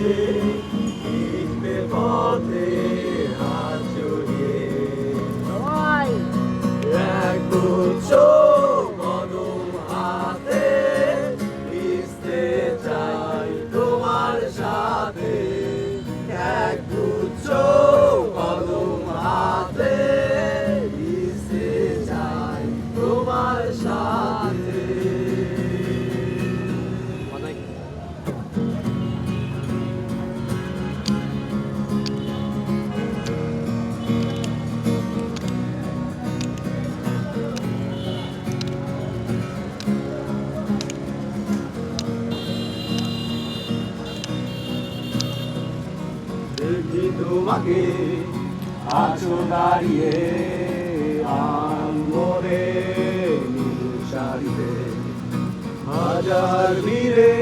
হাতে লিখবে পথে হাত জড়িয়ে এক গুচ্ছ কদম হাতে লিখতে চাই তোমার সাথে এক গুচ্ছ কদম হাতে লিখতে চাই তোমার সাথে দেখি তোমাকে আছো দাঁড়িয়ে আম্বরে নীল শাড়িতে হাজার বীরে